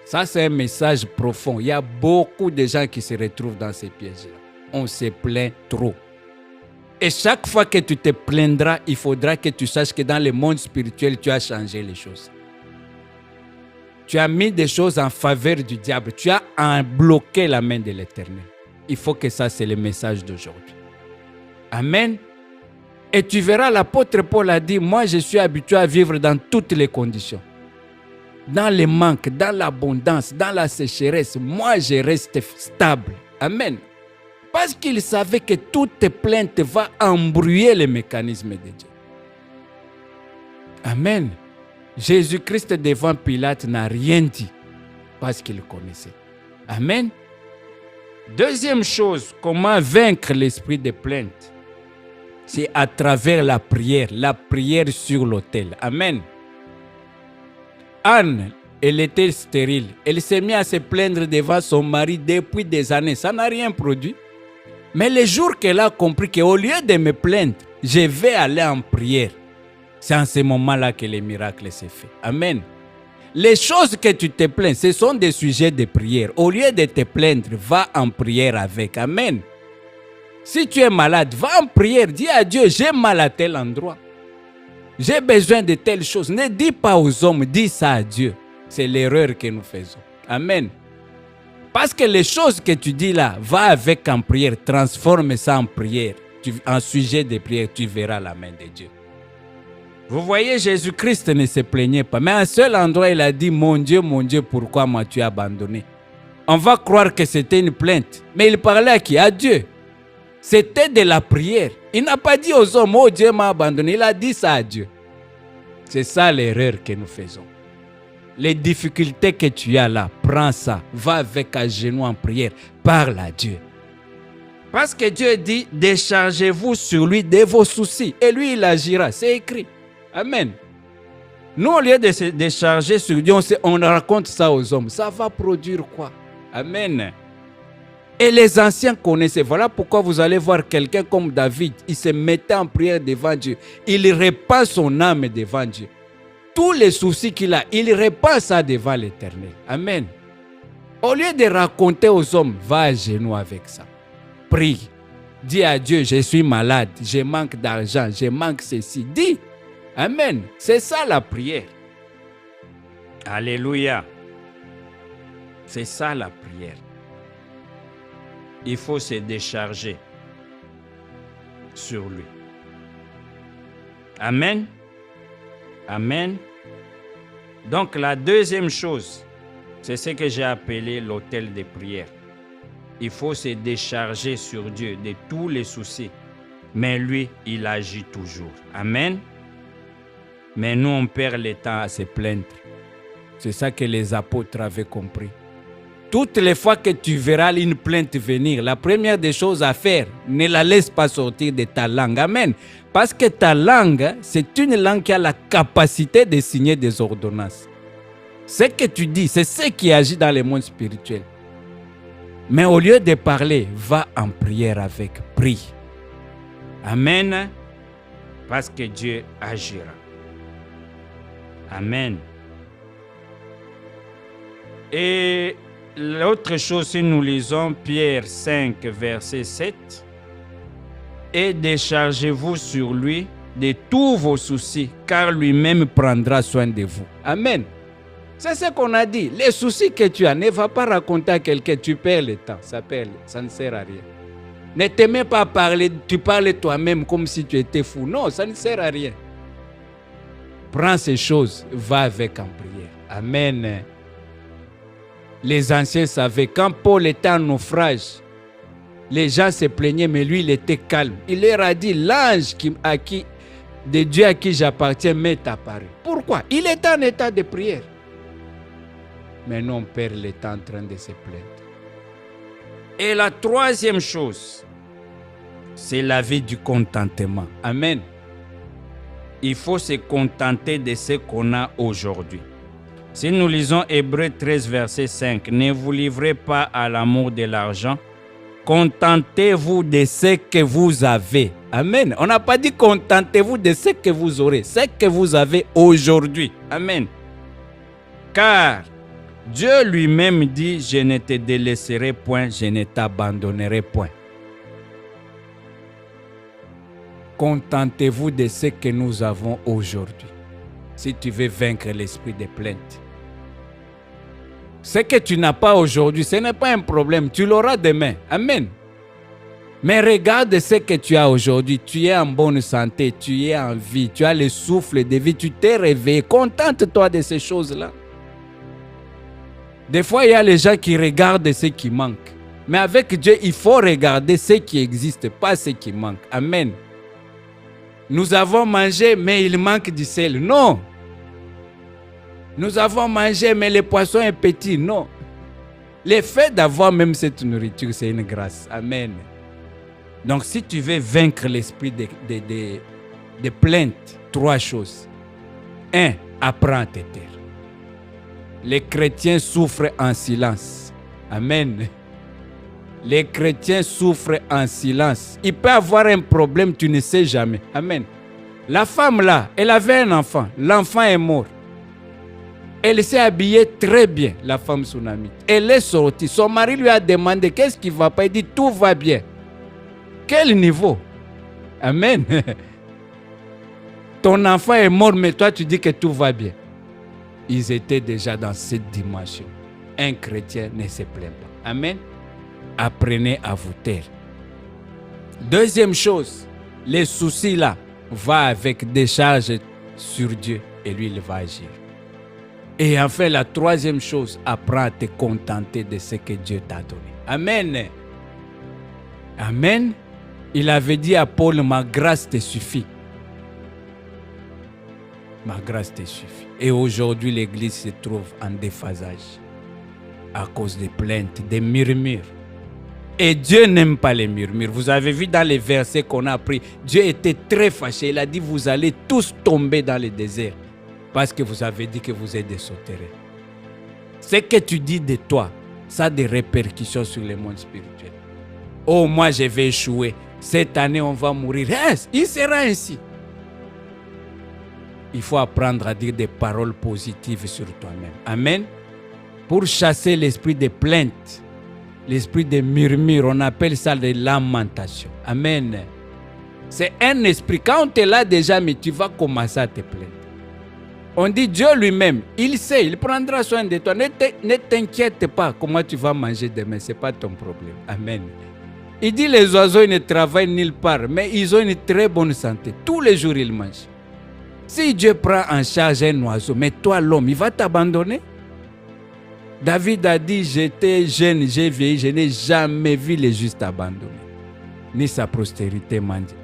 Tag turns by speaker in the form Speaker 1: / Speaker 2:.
Speaker 1: Ça, c'est un message profond. Il y a beaucoup de gens qui se retrouvent dans ces pièges-là. On se plaint trop. Et chaque fois que tu te plaindras, il faudra que tu saches que dans le monde spirituel, tu as changé les choses. Tu as mis des choses en faveur du diable. Tu as bloqué la main de l'Éternel. Il faut que ça, c'est le message d'aujourd'hui. Amen. Et tu verras, l'apôtre Paul a dit, moi, je suis habitué à vivre dans toutes les conditions. Dans le manque, dans l'abondance, dans la sécheresse, moi, je reste stable. Amen. Parce qu'il savait que toute plainte va embrouiller les mécanismes de Dieu. Amen. Jésus-Christ devant Pilate n'a rien dit parce qu'il connaissait. Amen. Deuxième chose, comment vaincre l'esprit de plainte? C'est à travers la prière sur l'autel. Amen. Anne, elle était stérile. Elle s'est mise à se plaindre devant son mari depuis des années. Ça n'a rien produit. Mais le jour qu'elle a compris qu'au lieu de me plaindre, je vais aller en prière, c'est en ce moment-là que le miracle s'est fait. Amen. Les choses que tu te plains, ce sont des sujets de prière. Au lieu de te plaindre, va en prière avec. Amen. Si tu es malade, va en prière. Dis à Dieu, j'ai mal à tel endroit. J'ai besoin de telle chose. Ne dis pas aux hommes, dis ça à Dieu. C'est l'erreur que nous faisons. Amen. Parce que les choses que tu dis là, va avec en prière, transforme ça en prière. En sujet de prière, tu verras la main de Dieu. Vous voyez, Jésus-Christ ne se plaignait pas. Mais à un seul endroit, il a dit, mon Dieu, pourquoi m'as-tu abandonné? On va croire que c'était une plainte. Mais il parlait à qui? À Dieu. C'était de la prière. Il n'a pas dit aux hommes, oh Dieu m'a abandonné. Il a dit ça à Dieu. C'est ça l'erreur que nous faisons. Les difficultés que tu as là, prends ça. Va avec à genoux en prière. Parle à Dieu. Parce que Dieu dit, déchargez-vous sur lui de vos soucis. Et lui, il agira. C'est écrit. Amen. Nous, au lieu de se décharger sur Dieu, on raconte ça aux hommes. Ça va produire quoi? Amen. Et les anciens connaissaient. Voilà pourquoi vous allez voir quelqu'un comme David. Il se mettait en prière devant Dieu. Il répand son âme devant Dieu. Tous les soucis qu'il a, il répand ça devant l'Éternel. Amen. Au lieu de raconter aux hommes, va à genoux avec ça. Prie. Dis à Dieu, je suis malade, je manque d'argent, je manque ceci. Dis. Amen. C'est ça la prière. Alléluia. C'est ça la prière. Il faut se décharger sur lui. Amen. Amen. Donc la deuxième chose, c'est ce que j'ai appelé l'autel de prière. Il faut se décharger sur Dieu de tous les soucis. Mais lui, il agit toujours. Amen. Mais nous, on perd le temps à se plaindre. C'est ça que les apôtres avaient compris. Toutes les fois que tu verras une plainte venir, la première des choses à faire, ne la laisse pas sortir de ta langue. Amen. Parce que ta langue, c'est une langue qui a la capacité de signer des ordonnances. Ce que tu dis, c'est ce qui agit dans le monde spirituel. Mais au lieu de parler, va en prière avec. Prie. Amen. Parce que Dieu agira. Amen. Et l'autre chose, si nous lisons Pierre 5, verset 7, « Et déchargez-vous sur lui de tous vos soucis, car lui-même prendra soin de vous. » Amen. C'est ce qu'on a dit. Les soucis que tu as, ne va pas raconter à quelqu'un, tu perds le temps. Ça ne sert à rien. Ne te mets pas à parler, tu parles toi-même comme si tu étais fou. Non, ça ne sert à rien. Prends ces choses, va avec en prière. Amen. Les anciens savaient, quand Paul était en naufrage, les gens se plaignaient, mais lui, il était calme. Il leur a dit, l'ange de Dieu à qui j'appartiens m'est apparu. Pourquoi? Il était en état de prière. Mais nous, on perd le temps en train de se plaindre. Et la troisième chose, c'est la vie du contentement. Amen. Il faut se contenter de ce qu'on a aujourd'hui. Si nous lisons Hébreux 13, verset 5, « Ne vous livrez pas à l'amour de l'argent, contentez-vous de ce que vous avez. » Amen. On n'a pas dit « contentez-vous de ce que vous aurez », ce que vous avez aujourd'hui. Amen. Car Dieu lui-même dit, je ne te délaisserai point, je ne t'abandonnerai point. Contentez-vous de ce que nous avons aujourd'hui. Si tu veux vaincre l'esprit de plainte. Ce que tu n'as pas aujourd'hui, ce n'est pas un problème. Tu l'auras demain. Amen. Mais regarde ce que tu as aujourd'hui. Tu es en bonne santé, tu es en vie, tu as le souffle de vie, tu t'es réveillé. Contente-toi de ces choses-là. Des fois, il y a les gens qui regardent ce qui manque. Mais avec Dieu, il faut regarder ce qui existe, pas ce qui manque. Amen. Nous avons mangé, mais il manque du sel. Non. Nous avons mangé, mais le poisson est petit. Non. Le fait d'avoir même cette nourriture, c'est une grâce. Amen. Donc, si tu veux vaincre l'esprit de plainte, 3 choses. 1. Apprends à te taire. Les chrétiens souffrent en silence. Amen. Les chrétiens souffrent en silence. Il peut avoir un problème, tu ne sais jamais. Amen. La femme là, elle avait un enfant. L'enfant est mort. Elle s'est habillée très bien, la femme Sunamite. Elle est sortie. Son mari lui a demandé qu'est-ce qui ne va pas. Il dit tout va bien. Quel niveau? Amen. Ton enfant est mort, mais toi tu dis que tout va bien. Ils étaient déjà dans cette dimension. Un chrétien ne se plaint pas. Amen. Apprenez à vous taire. Deuxième chose, les soucis là vont avec des charges sur Dieu et lui il va agir. Et enfin la troisième chose, apprends à te contenter de ce que Dieu t'a donné. Amen. Amen. Il avait dit à Paul, ma grâce te suffit. Ma grâce te suffit. Et aujourd'hui, l'Église se trouve en déphasage à cause des plaintes, des murmures. Et Dieu n'aime pas les murmures. Vous avez vu dans les versets qu'on a appris, Dieu était très fâché. Il a dit, vous allez tous tomber dans le désert parce que vous avez dit que vous êtes des sauterelles. Ce que tu dis de toi, ça a des répercussions sur le monde spirituel. Oh, moi, je vais échouer. Cette année, on va mourir. Il sera ainsi. Il faut apprendre à dire des paroles positives sur toi-même. Amen. Pour chasser l'esprit de plainte, l'esprit de murmure, on appelle ça des lamentations. Amen. C'est un esprit. Quand tu es là déjà, mais tu vas commencer à te plaindre. On dit Dieu lui-même, il sait, il prendra soin de toi. Ne t'inquiète pas comment tu vas manger demain. Ce n'est pas ton problème. Amen. Il dit les oiseaux ils ne travaillent nulle part, mais ils ont une très bonne santé. Tous les jours, ils mangent. Si Dieu prend en charge un oiseau, mais toi l'homme, il va t'abandonner? David a dit, j'étais jeune, j'ai vieilli, je n'ai jamais vu le juste abandonné, ni sa postérité mendier.